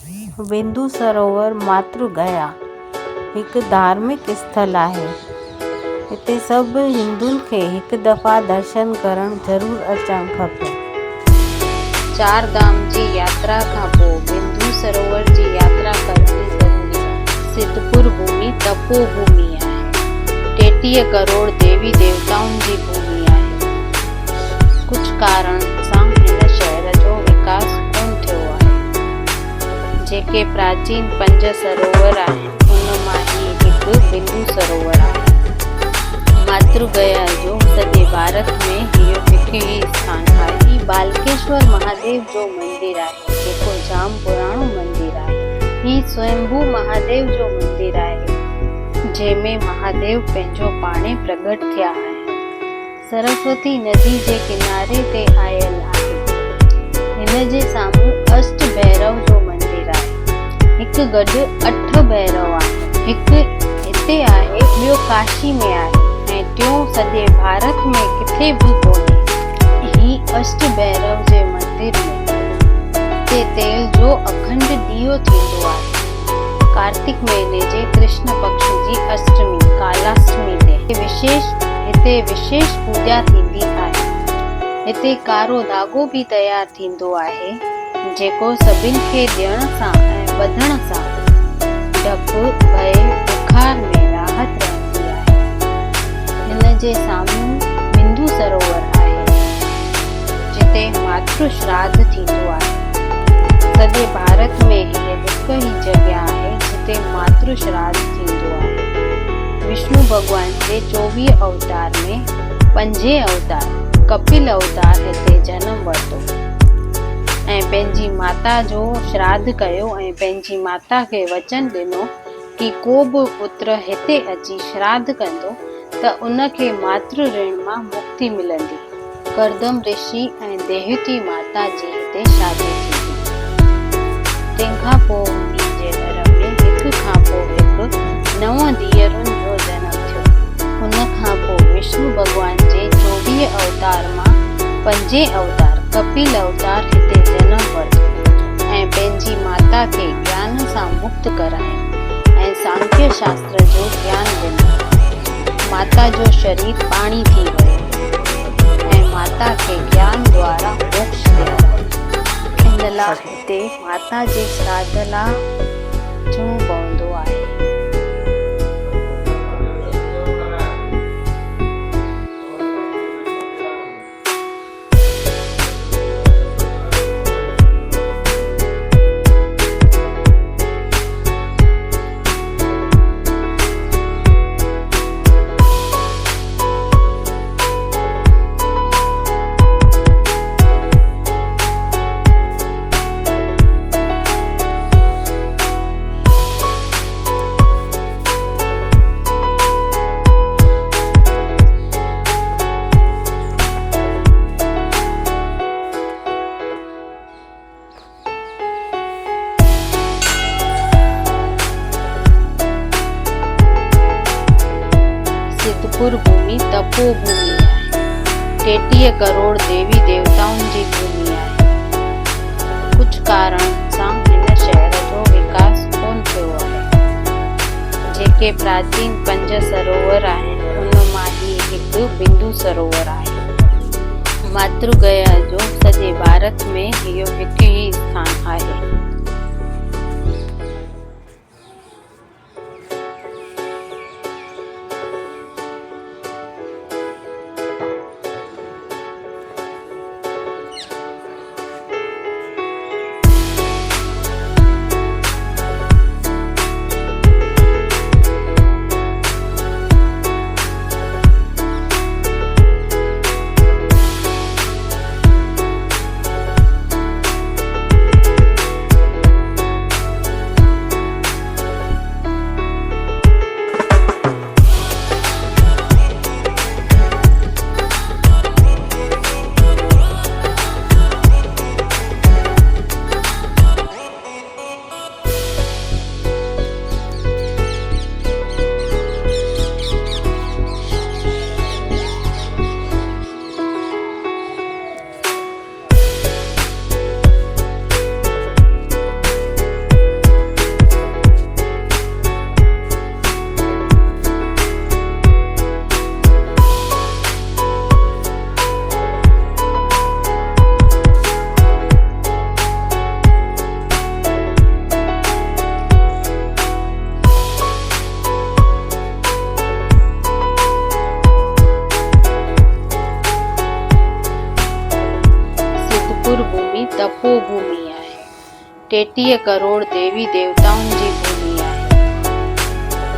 बिंदु सरोवर मातृगया हिकु धार्मिक स्थल आहे। हिते सभु हिंदुनि खे हिकु दफ़ा दर्शन करणु ज़रूरु अचणु खपे। चार धाम जी यात्रा खां पोइ बिंदु सरोवर जी यात्रा करणी ज़रूरी आहे। सिद्धपुर भूमि तपोभूमि आहे। 33 करोड़ देवी देवताउनि जी भूमि आहे। कुझु कारण सां हिन शहर जो विकास कोन थियो आहे। जेके प्राचीन 5 सरोवर आहिनि उन मां ही हिकु बिंदु सरोवर आहे। मातृगया जो सॼे भारत में इहो हिकु ई स्थान आहे। ही बालकेश्वर महादेव जो मंदिर आहे जेको जाम पुराणो मंदिर आहे। ही स्वयंभू महादेव जो मंदिर आहे जंहिंमें महादेव पंहिंजो पाणे प्रगट थिया आहिनि। सरस्वती नदी जे किनारे ते आयल आहे। हिन जे साम्हूं अष्ट भैरव जो मंदिर आहे। हिकु गॾु 8 भैरव आहे। हिकु हिते आहे, ॿियो काशी में आहे ऐं टियों सॼे भारत में किथे बि कोन्हे। ही अष्ट भैरव जे मंदिर में ते तेल जो अखंड ॾीओ थींदो आहे। कार्तिक महीने जे कृष्ण पक्ष जी अष्टमी कालाष्टमी ते हिते विशेष पूजा थींदी आहे। हिते कारो धागो भी तैयार थींदो आहे जेको सभिनि खे ॾियण सां ऐं ॿधण सां डप भय बुखार में राहत रहंदी आहे। हिन जे साम्हूं बिंदु सरोवर आहे जिते मातृ श्राद्ध थींदो आहे। सॼे भारत में हीअ हिकु ई जॻह आहे जिते मातृ श्राद्ध थींदो आहे। विष्णु भॻवान जे 24 अवतार में 5 अवतार कपिल अवतार हिते जनम वरितो ऐं पंहिंजी माता जो श्राद्ध कयो ऐं पंहिंजी माता खे वचन ॾिनो कि को बि पुत्र हिते अची श्राद्ध कंदो त उनखे मातृ ऋण मां मुक्ति मिलंदी। करदम ऋषि ऐं देहती माता जी हिते शादी थी। तंहिंखां पोइ उन्ही जे घर में हिकु खां पोइ हिकु 9 धीअरुनि जो जनम थियो। हुन खां पोइ विष्णु भॻवान जे 24 अवतार मां 5 अवतार कपिल अवतार हिते जनम वरितो ऐं पंहिंजी माता खे ज्ञान सां मुक्त करायो ऐं सांख्य शास्त्र जो ज्ञान ॾिनो। माता जो शरीर पाणी थी वियो ऐं माता खे ज्ञान द्वारा मोक्ष ॾिनो। इन लाइ हिते माता जे श्राद्ध लाइ अचणो पवंदो आहे। सिद्धपुर भूमि तपोभूमि आहे। 33 करोड़ देवी देवताउनि जी भूमि आहे। कुझु कारण सां हिन शहर जो विकास कोन थियो आहे। जेके प्राचीन 5 सरोवर आहिनि उन मां ही हिकु बिंदु सरोवर आहे। मातृगया जो सॼे भारत में इहो हिकु ई स्थान आहे। 33 करोड़ देवी देवताउनि जी भूमि आहे।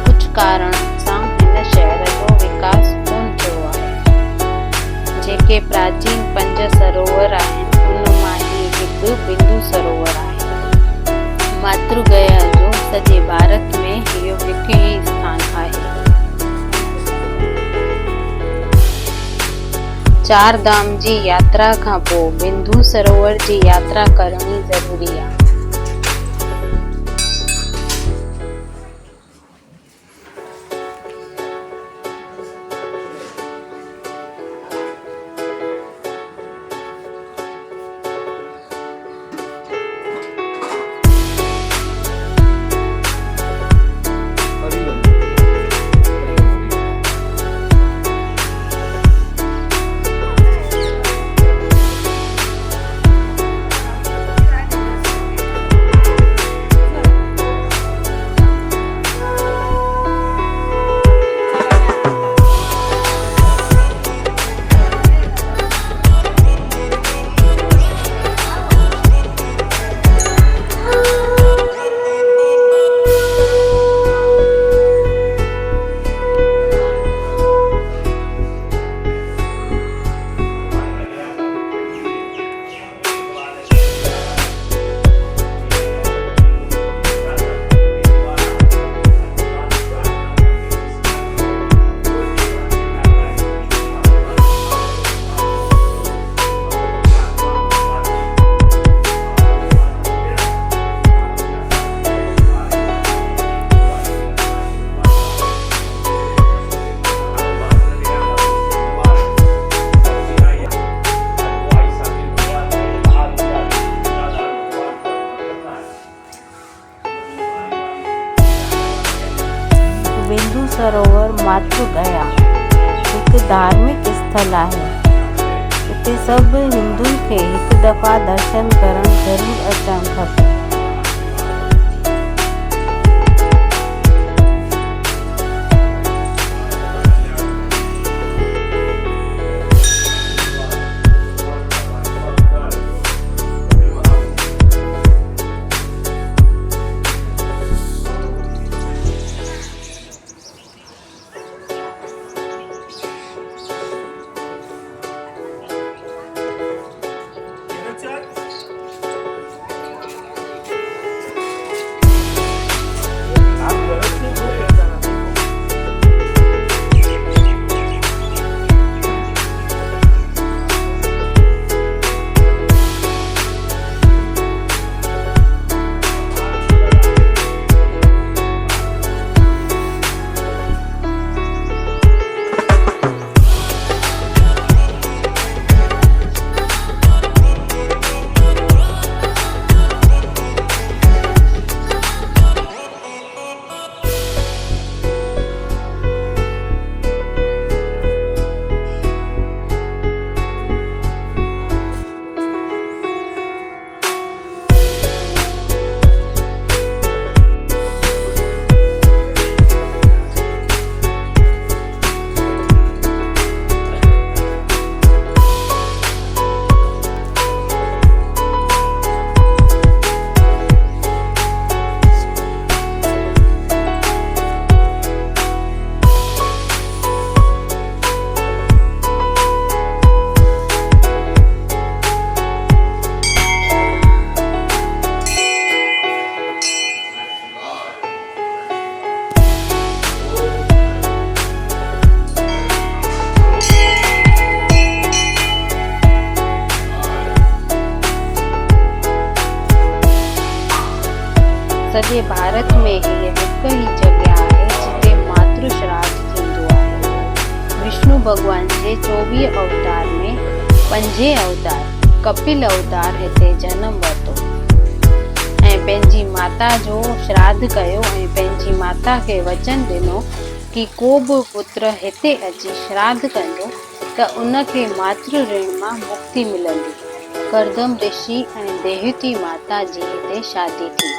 कुझु कारण सां हिन शहर जो विकास कोन थियो आहे। जेके प्राचीन 5 सरोवर आहिनि उन मां ही हिकु बिंदु सरोवर आहे। मातृगया जो सॼे भारत में इहो हिकु ई स्थान आहे। 4 धाम जी यात्रा खां पोइ बिंदु सरोवर जी यात्रा करणी ज़रूरी आहे। बिंदु सरोवर मातृगया हिकु धार्मिक स्थल आहे। हिते सभु हिंदुनि खे हिकु दफ़ा दर्शन करणु ज़रूरु अचणु खपे। सॼे भारत में हीअ हिकु ई जॻह आहे जिते मातृ श्राद्ध थींदो आहे। विष्णु भॻवान जे 24 अवतार में 5 अवतार कपिल अवतार हिते जनम वरितो ऐं पंहिंजी माता जो श्राद्ध कयो ऐं पंहिंजी माता खे वचन ॾिनो कि को बि पुत्र हिते अची श्राद्ध कंदो त उनखे मातृ ऋण मां मुक्ति मिलंदी। करदम ऋषि ऐं देवहूति माता जी हिते शादी थी।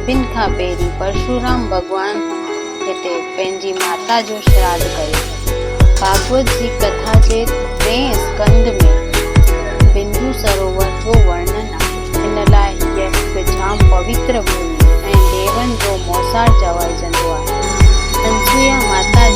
सभिनि खां पहिरीं परशुराम भॻवान हिते पंहिंजी माता जो श्राद्ध कयो। भागवत जी कथा जे 3 स्कंद में बिंदु सरोवर जो वर्णन आहे। हिन लाइ हीअ हिकु जाम पवित्र भूमि ऐं देवनि जो मौसार चवाइजंदो आहे। अनसुया माता